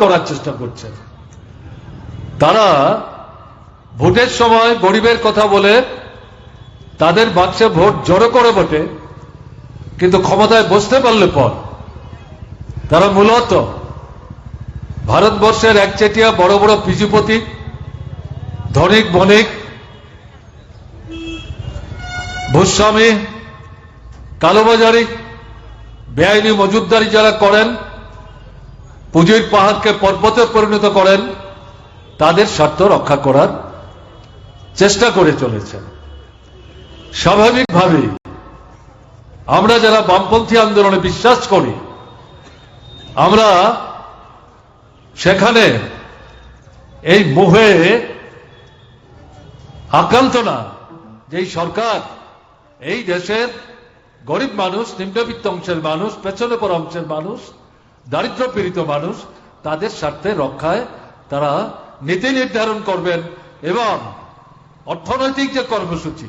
করার চেষ্টা করছেন। তারা ভোটের সময় গরিবের কথা বলে তাদের বাক্সে ভোট জড়ো করে বটে, কিন্তু ক্ষমতায় বসতে পারলে পর তারা মূলত ভারতবর্ষের একচেটিয়া বড় বড় পুঁজিপতি, ধনিক বণিক, ভূস্বামী, কালোবাজারি, বেআইনি মজুদদারি যারা করেন, পুঁজির পাহাড়কে পর্বতে পরিণত করেন, তাদের স্বার্থ রক্ষা করার চেষ্টা করে চলেছেন। স্বাভাবিকভাবেই আমরা যারা বামপন্থী আন্দোলনে বিশ্বাস করি, আমরা সেখানে এই মোহে আক্রান্ত না যে এই সরকার এই দেশের গরিব মানুষ, নিম্নবিত্ত অংশের মানুষ, পেছনে পড়া অংশের মানুষ, দারিদ্র পীড়িত মানুষ, তাদের স্বার্থে রক্ষায় তারা নীতি নির্ধারণ করবেন এবং অর্থনৈতিক যে কর্মসূচি,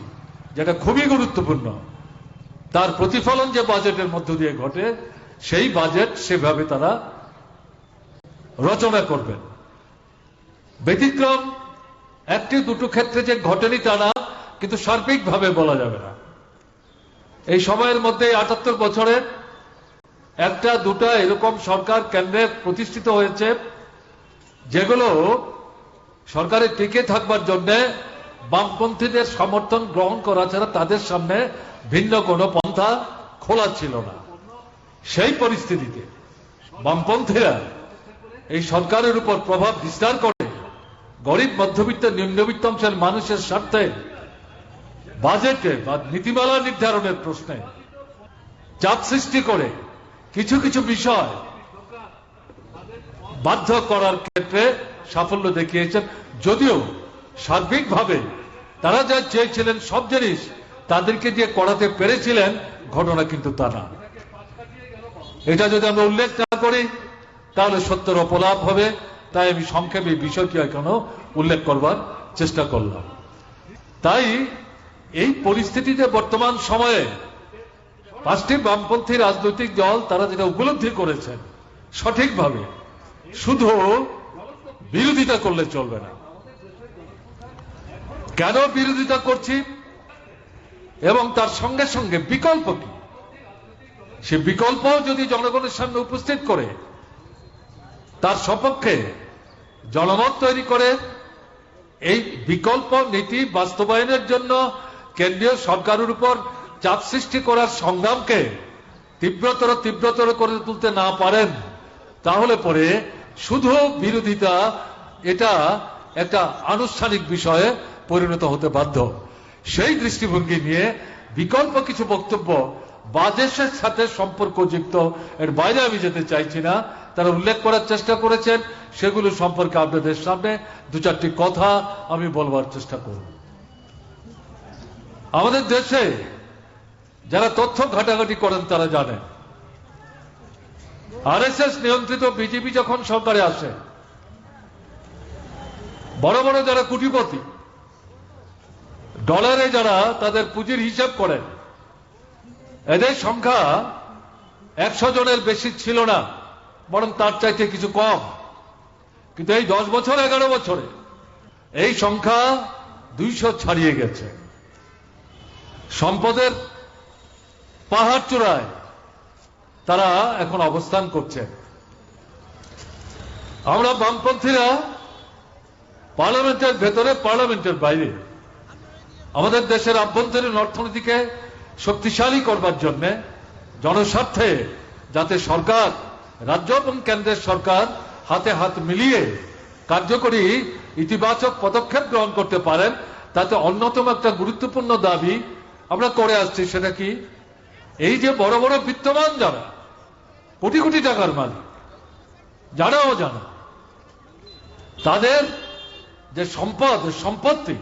যেটা খুবই গুরুত্বপূর্ণ, তার প্রতিফলন যে বাজেটের মধ্য দিয়ে ঘটে, সেই বাজেট সেভাবে তারা রচনা করবেন। ব্যতিক্রম একটি দুটো ক্ষেত্রে যে ঘটেনি তা না, কিন্তু সার্বিকভাবে বলা যাবে না। এই সময়ের মধ্যে ৭৮ বছরে একটা দুটা এরকম সরকার কেন্দ্রে প্রতিষ্ঠিত হয়েছে, যেগুলো সরকারে টিকে থাকবার জন্য বামপন্থীদের সমর্থন গ্রহণ করা ছাড়া তাদের সামনে ভিন্ন কোনো পন্থা খোলা ছিল না। সেই পরিস্থিতিতে বামপন্থীরা এই সরকারের উপর প্রভাব বিস্তার করে গরিব, মধ্যবিত্ত, নিম্নবিত্ত অংশের মানুষের স্বার্থে বাজেটে বা নীতিমালা নির্ধারণের প্রশ্নে চাপ সৃষ্টি করে কিছু কিছু বিষয় বাধ্য করার ক্ষেত্রে সাফল্য দেখিয়েছেন। যদিও সার্বিকভাবে তারা যা চেয়েছিলেন সব জিনিস তাদেরকে দিয়ে করাতে পেরেছিলেন, ঘটনা কিন্তু তা না। এটা যদি আমরা উল্লেখ না করি তাহলে সত্যের অপলাপ হবে। তাই আমি সংক্ষেপে বিষয়টি এখনো উল্লেখ করবার চেষ্টা করলাম। তাই এই পরিস্থিতিতে বর্তমান সময়ে পাঁচটি বামপন্থী রাজনৈতিক দল তারা যেটা উপলব্ধি করেছেন সঠিকভাবে, শুধু বিরোধিতা করলে চলবে না। কেন বিরোধিতা করছি এবং তার সঙ্গে সঙ্গে বিকল্প কি, সে বিকল্প যদি জনগণের সামনে উপস্থিত করে তার সপক্ষে জনমত তৈরি করে এই বিকল্প নীতি বাস্তবায়নের জন্য কেন্দ্রীয় সরকারের উপর চাপ সৃষ্টি করার সংগ্রামকে তীব্রতর করে তুলতে না পারেন, তাহলে পরে শুধু বিরোধিতা এটা একটা আনুষ্ঠানিক বিষয়ে পরিণত হতে বাধ্য। সেই দৃষ্টিভঙ্গি নিয়ে বিকল্প কিছু বক্তব্য বাজেটের সাথে সম্পর্কযুক্ত, এর বাইরে আমি যেতে চাইছি না, তারা উল্লেখ করার চেষ্টা করেছেন। সেগুলো সম্পর্কে আপনাদের সামনে দু চারটি কথা আমি বলবার চেষ্টা করব। আমাদের দেশে যারা তথ্য ঘাটাঘাটি করেন তারা জানেন, আরএসএস নিয়ন্ত্রিত বিজেপি যখন সরকারে আসে, বড় বড় যারা কোটিপতি, ডলারে যারা তাদের পুঁজির হিসাব করেন, এদের সংখ্যা ১০০ জনের বেশি ছিল না, বরং তার চাইতে কিছু কম। কিন্তু এই 10 বছর 11 বছরে এই সংখ্যা 200 ছাড়িয়ে গেছে। সম্পদের পাহাড় চূড়ায় তারা এখন অবস্থান করছে। আমরা বামপন্থীরা পার্লামেন্টের ভেতরে, পার্লামেন্টের বাইরে আমাদের দেশের আভ্যন্তরীণ অর্থনীতিকে শক্তিশালী করবার জন্য জনস্বার্থে যাতে সরকার, রাজ্য এবং কেন্দ্রের সরকার হাতে হাত মিলিয়ে কার্যকরী ইতিবাচক পদক্ষেপ গ্রহণ করতে পারেন, তাতে অন্যতম একটা গুরুত্বপূর্ণ দাবি আমরা করে আসছি। সেটা কি, এই যে বড় বড় বিত্তমান যারা কোটি কোটি টাকার মালিক, যারাও জানা, তাদের যে সম্পত্তি,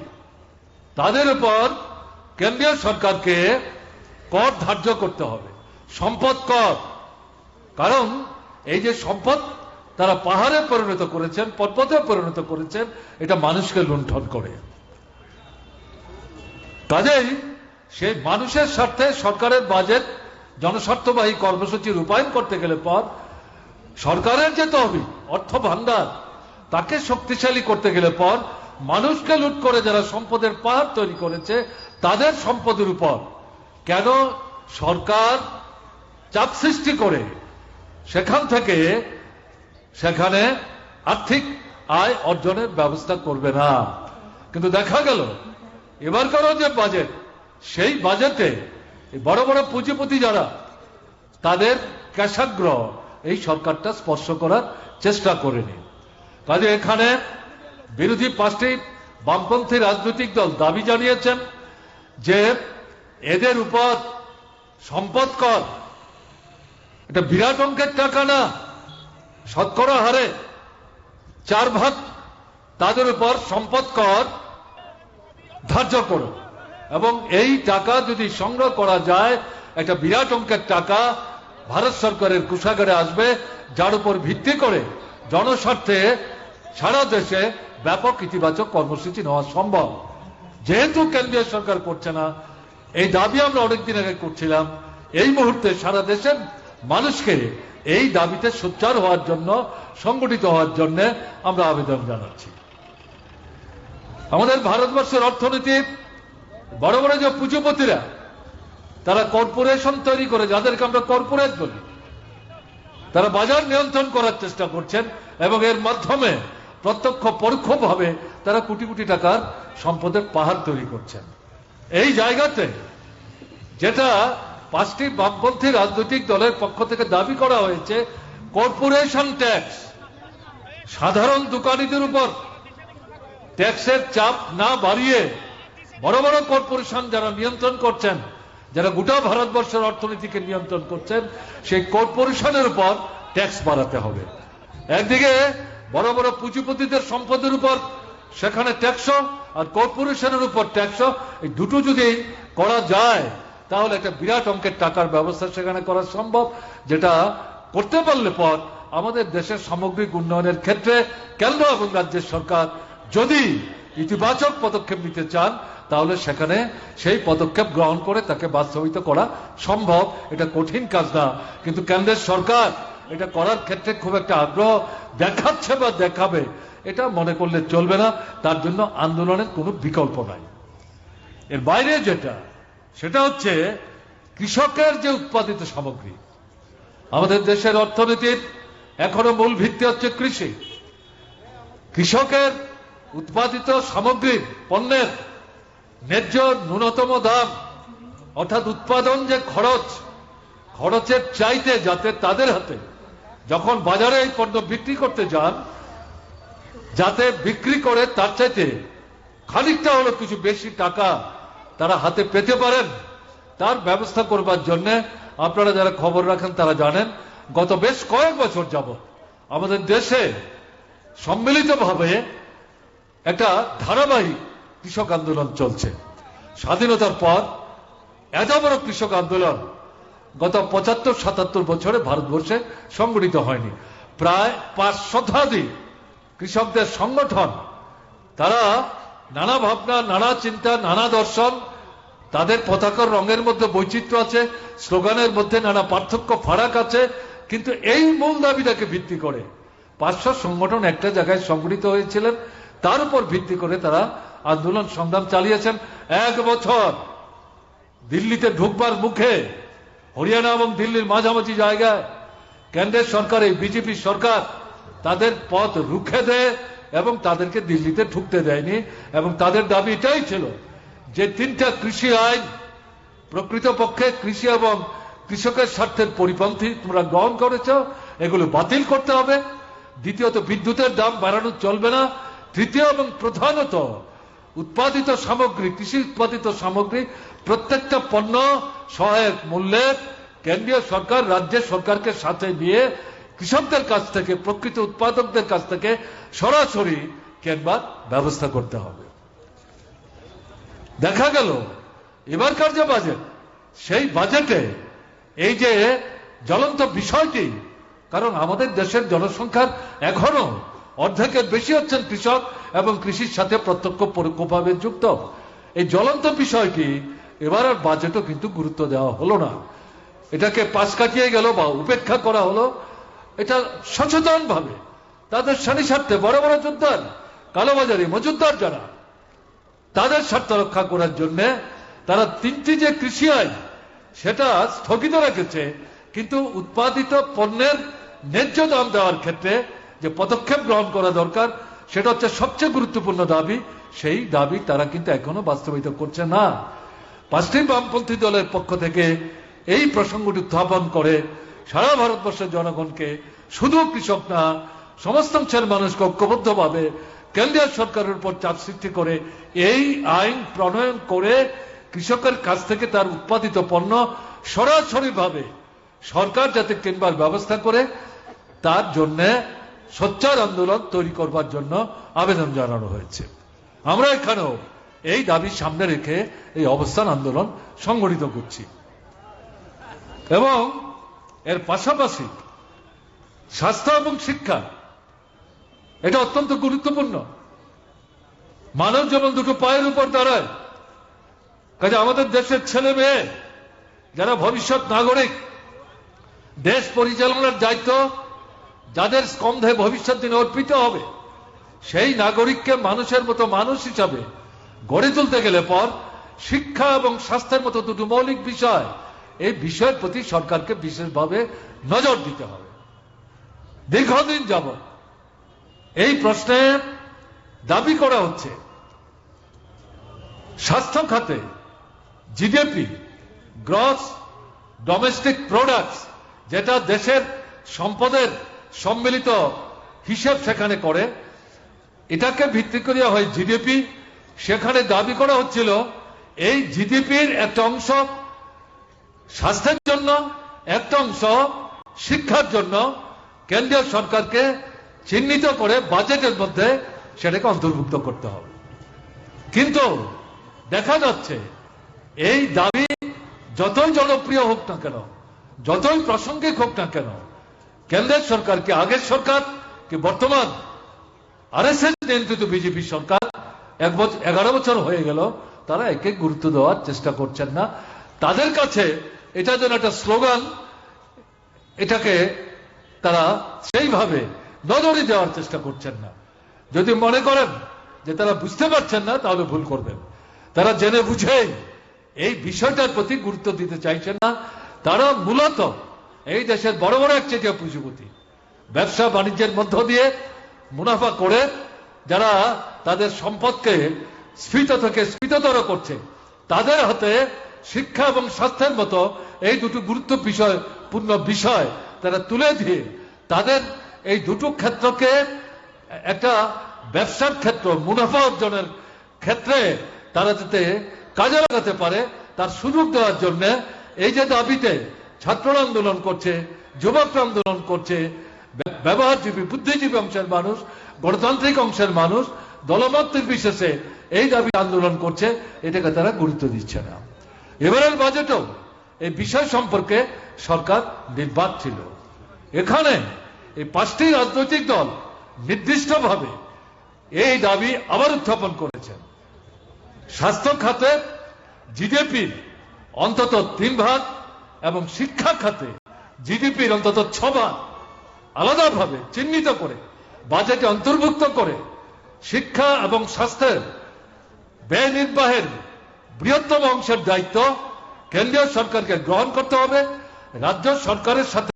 তাদের উপর কেন্দ্রীয় সরকারকে কর ধার্য করতে হবে, সম্পদ কর। কারণ এই যে সম্পদ তারা পাহাড়ে পরিণত করেছেন, পর্বতে পরিণত করেছেন, এটা মানুষকে লুণ্ঠন করে। কাজেই সেই মানুষের স্বার্থে সরকারের বাজেট জনস্বার্থবাহী কর্মসূচি রূপায়ণ করতে গেলে পর সরকারের যে তহবিল অর্থ ভান্ডার তাকে শক্তিশালী করতে গেলে পর মানুষকে লুট করে যারা সম্পদের পাহাড় তৈরি করেছে তাদের সম্পদের উপর কেন সরকার চাপ সৃষ্টি করে সেখান থেকে সেখানে আর্থিক আয় অর্জনের ব্যবস্থা করবে না। কিন্তু দেখা গেল এবারকারও যে বাজেট সেই বাজেটে বড় বড় পুঁজিপতি যারা তাদের ক্যাশাগ্রহ এই সরকারটা স্পর্শ করার চেষ্টা করেনি। কাজে এখানে বিরোধী পাঁচটি বামপন্থী রাজনৈতিক দল দাবি জানিয়েছেন যে এদের উপর সম্পদ কর এটা বিরাট অঙ্কের টাকা না, শতকরা হারে 4 ভাগ তাদের উপর সম্পদ কর ধার্য করো এবং এই টাকা যদি সংগ্রহ করা যায় একটা বিরাট অঙ্কের টাকা ভারত সরকারের কোষাগারে আসবে, যার উপর ভিত্তি করে জনস্বার্থে সারা দেশে ব্যাপক ইতিবাচক কর্মসূচি নেওয়া সম্ভব। যেহেতু কেন্দ্রীয় সরকার করছে না, এই দাবি আমরা অনেকদিন আগে করছিলাম, এই মুহূর্তে সারা দেশের মানুষকে এই দাবিতে সোচ্চার হওয়ার জন্য সংগঠিত হওয়ার জন্য আমরা আবেদন জানাচ্ছি। আমাদের ভারতবর্ষের অর্থনীতির বড় বড় যে পুঁজিপতিরা তারা কর্পোরেশন তৈরি করে, যাদেরকে আমরা কর্পোরেট বলি, তারা বাজার নিয়ন্ত্রণ করার চেষ্টা করছেন এবং এর মাধ্যমে প্রত্যক্ষ পরোক্ষভাবে তারা কোটি কোটি টাকার সম্পদের পাহাড় তৈরি করছেন। এই জায়গাতে যেটা পাঁচটি বামপন্থী রাজনৈতিক দলের পক্ষ থেকে দাবি করা হয়েছে, কর্পোরেশন ট্যাক্স, সাধারণ দোকানিদের উপর ট্যাক্সের চাপ না বাড়িয়ে বড় বড় কর্পোরেশন যারা নিয়ন্ত্রণ করছেন, যারা গোটা ভারতবর্ষের অর্থনীতিকে নিয়ন্ত্রণ করছেন, সেই কর্পোরেশনের উপর ট্যাক্স বাড়াতে হবে। একদিকে বড় বড় পুঁজিপতিদের সম্পদের উপর সেখানে ট্যাক্স আর কর্পোরেশনের উপর ট্যাক্স, এই দুটো যদি করা যায় তাহলে একটা বিরাট অঙ্কের টাকার ব্যবস্থা সেখানে করা সম্ভব, যেটা করতে পারলে পর আমাদের দেশের সামগ্রিক উন্নয়নের ক্ষেত্রে কেন্দ্র এবং রাজ্যের সরকার যদি ইতিবাচক পদক্ষেপ নিতে চান তাহলে সেখানে সেই পদক্ষেপ গ্রহণ করে তাকে বাস্তবায়িত করা সম্ভব। এটা কঠিন কাজ না, কিন্তু কেন্দ্রের সরকার এটা করার ক্ষেত্রে খুব একটা আগ্রহ দেখাচ্ছে বা দেখাবে, এটা মনে করলে চলবে না। তার জন্য আন্দোলনের কোনো বিকল্প নাই। এর বাইরে যেটা সেটা হচ্ছে কৃষকের যে উৎপাদিত সামগ্রী, আমাদের দেশের অর্থনীতির এখনো মূল ভিত্তি হচ্ছে কৃষি। কৃষকের উৎপাদিত সামগ্রীর পণ্যের ন্যায্য ন্যূনতম দাম, অর্থাৎ উৎপাদন যে খরচের চাইতে যাতে তাদের হাতে যখন বাজারে এই পণ্য বিক্রি করতে যান, যাতে বিক্রি করে তার চাইতে খানিকটা হলো কিছু বেশি টাকা তারা হাতে পেতে পারেন, তার ব্যবস্থা করবার জন্য আপনারা যারা খবর রাখেন তারা জানেন, গত বেশ কয়েক বছর যাবত আমাদের দেশে সম্মিলিতভাবে একটা ধারাবাহিক কৃষক আন্দোলন চলছে। স্বাধীনতার পর এত বড় কৃষক আন্দোলন গত ৭৫-৭৭ বছরে ভারতবর্ষে সংগঠিত হয়নি। প্রায় ৫০০ শতাধিক কৃষকদের সংগঠন, তারা নানা ভাবনা, নানা চিন্তা, নানা দর্শন, তাদের পতাকার রঙের মধ্যে বৈচিত্র্য আছে, স্লোগানের মধ্যে নানা পার্থক্য ফারাক আছে, কিন্তু এই মূল দাবিটাকে ভিত্তি করে ৫০০ সংগঠন একটা জায়গায় সংগঠিত হয়েছিলেন। তার উপর ভিত্তি করে তারা আন্দোলন সংগ্রাম চালিয়েছেন। ১ বছর দিল্লিতে ঢুকবার মুখে হরিয়ানা এবং দিল্লির মাঝামাঝি জায়গায় কেন্দ্রের সরকার, এই বিজেপি সরকার, তাদের পথ রুখে দেয় এবং তাদেরকে দিল্লিতে ঢুকতে দেয়নি। এবং তাদের দাবি এটাই ছিল যে ৩টা কৃষি আইন প্রকৃতপক্ষে কৃষি এবং কৃষকের স্বার্থের পরিপন্থী তোমরা গ্রহণ করেছ, এগুলো বাতিল করতে হবে। দ্বিতীয়ত, বিদ্যুতের দাম বাড়ানো চলবে না। তৃতীয় এবং প্রধানত, উৎপাদিত সামগ্রী, কৃষি উৎপাদিত সামগ্রী প্রত্যেকটা পণ্য সহায়ক মূল্যে কেন্দ্রীয় সরকার রাজ্যের সরকারকে সাথে নিয়ে কৃষকদের কাছ থেকে, প্রকৃত উৎপাদকদের কাছ থেকে সরাসরি কেনবার ব্যবস্থা করতে হবে। দেখা গেল এবারকার যে বাজেট, সেই বাজেটে এই যে জ্বলন্ত বিষয়টি, কারণ আমাদের দেশের জনসংখ্যার এখনো অর্ধেকের বেশি হচ্ছেন কৃষক এবং কৃষির সাথে প্রত্যক্ষ পরোক্ষভাবে যুক্ত, এই জ্বলন্ত বিষয়টি এবার আর বাজেটও কিন্তু গুরুত্ব দেওয়া হলো না। এটাকে পাশ কাটিয়ে গেল বা উপেক্ষা করা হলো। এটা সচেতন ভাবে তাদের শ্রেণী স্বার্থে বড় বড় যোদ্ধার, কালোবাজারি মজুদ্দার যারা, তাদের স্বার্থ রক্ষা করার জন্য তারা 3টি যে কৃষি আইন সেটা স্থগিত রেখেছে, কিন্তু উৎপাদিত পণ্যের ন্যায্য দাম দেওয়ার ক্ষেত্রে যে পদক্ষেপ গ্রহণ করা দরকার সেটা হচ্ছে সবচেয়ে গুরুত্বপূর্ণ দাবি। সেই দাবি তারা কিন্তু এখনো বাস্তবায়িত করছে না। 5টি বামপন্থী দলের পক্ষ থেকে এই প্রসঙ্গটি উত্থাপন করে সারা ভারতবর্ষের জনগণকে, শুধু কৃষক না সমস্ত অংশের মানুষকে ঐক্যবদ্ধভাবে কেন্দ্রীয় সরকারের উপর চাপ সৃষ্টি করে এই আইন প্রণয়ন করে কৃষকের কাছ থেকে তার উৎপাদিত পণ্য সরাসরিভাবে সরকার যাতে কিনবার ব্যবস্থা করে তার জন্য সোচ্চার আন্দোলন তৈরি করবার জন্য আবেদন জানানো হয়েছে। আমরা এখানেও এই দাবি সামনে রেখে এই অবস্থান আন্দোলন সংগঠিত করছি এবং এর পাশাপাশি স্বাস্থ্য এবং শিক্ষা এটা অত্যন্ত গুরুত্বপূর্ণ। মানুষ যেমন দুটো পায়ের উপর দাঁড়ায়, কাজে আমাদের দেশের ছেলে মেয়ে যারা ভবিষ্যৎ নাগরিক, দেশ পরিচালনার দায়িত্ব যাদের স্কন্ধে ভবিষ্যৎ দিনে অর্পিত হবে, সেই নাগরিককে মানুষের মতো মানুষ হিসাবে গড়ে তুলতে গেলে পর শিক্ষা এবং স্বাস্থ্যের মতো দুটো মৌলিক বিষয়, এই বিষয়ের প্রতি সরকারকে বিশেষভাবে নজর দিতে হবে। দীর্ঘদিন যাবৎ এই প্রশ্নে দাবি করা হচ্ছে স্বাস্থ্য খাতে জিডিপি, গ্রস ডোমেস্টিক প্রোডাক্টস, যেটা দেশের সম্পদের সম্মিলিত হিসেব সেখানে করে, এটাকে ভিত্তি করে হয় জিডিপি। সেখানে দাবি করা হচ্ছিল এই জিডিপির একটা অংশ স্বাস্থ্যের জন্য, একটা অংশ শিক্ষার জন্য কেন্দ্রীয় সরকারকে চিহ্নিত করে বাজেটের মধ্যে সেটাকে অন্তর্ভুক্ত করতে হবে। কিন্তু দেখা যাচ্ছে এই দাবি যতই জনপ্রিয় হোক না কেন, যতই প্রাসঙ্গিক হোক না কেন, কেন্দ্রের সরকার কি আগের সরকার কি বর্তমান আরএসএস নিয়ন্ত্রিত বিজেপি সরকার 11 বছর হয়ে গেল, তারা একে গুরুত্ব দেওয়ার চেষ্টা করছেন না। তাদের কাছে এটা যেন একটা স্লোগান, এটাকে তারা সেইভাবে নজরে দেওয়ার চেষ্টা করছেন না। যদি মনে করেন যে তারা বুঝতে পারছেন না, তাহলে ভুল করবেন। তারা জেনে বুঝেই এই বিষয়টার প্রতি গুরুত্ব দিতে চাইছেন না। তারা মূলত এই দেশের বড় বড় একচেটিয়া পুঁজিপতি ব্যবসা বাণিজ্যের মধ্য দিয়ে মুনাফা করে যারা তাদের সম্পদকে স্ফীত থেকে স্ফীততর করছে, তাদের হাতে শিক্ষা এবং স্বাস্থ্যের মতো এই দুটো গুরুত্বপূর্ণ বিষয় তারা তুলে দিয়ে তাদের এই দুটো ক্ষেত্রকে একটা ব্যবসার ক্ষেত্র, মুনাফা অর্জনের ক্ষেত্রে তারা যাতে কাজে লাগাতে পারে তার সুযোগ দেওয়ার জন্য এই যে দাবিতে ছাত্ররা আন্দোলন করছে, যুবকরা আন্দোলন করছে, ব্যবহারজীবী বুদ্ধিজীবী অংশের মানুষ, গণতান্ত্রিক অংশের মানুষ দলমত নির্বিশেষে এই দাবি আন্দোলন করছে, এটাকে তারা গুরুত্ব দিচ্ছে না। এবারের বাজেটও এই বিষয় সম্পর্কে সরকার নির্বাক ছিল। এখানে এই 5টি রাজনৈতিক দল নির্দিষ্টভাবে এই দাবি আবার উত্থাপন করেছেন। স্বাস্থ্য খাতে জিডিপির অন্তত 3 ভাগ এবং শিক্ষা খাতে জিডিপির অন্তত 6 ভাগ আলাদাভাবে চিহ্নিত করে বাজেটে অন্তর্ভুক্ত করে শিক্ষা এবং স্বাস্থ্যের ব্যয় নির্বাহের বৃহত্তম অংশের দায়িত্ব কেন্দ্রীয় সরকারকে গ্রহণ করতে হবে। রাজ্য সরকারের সাথে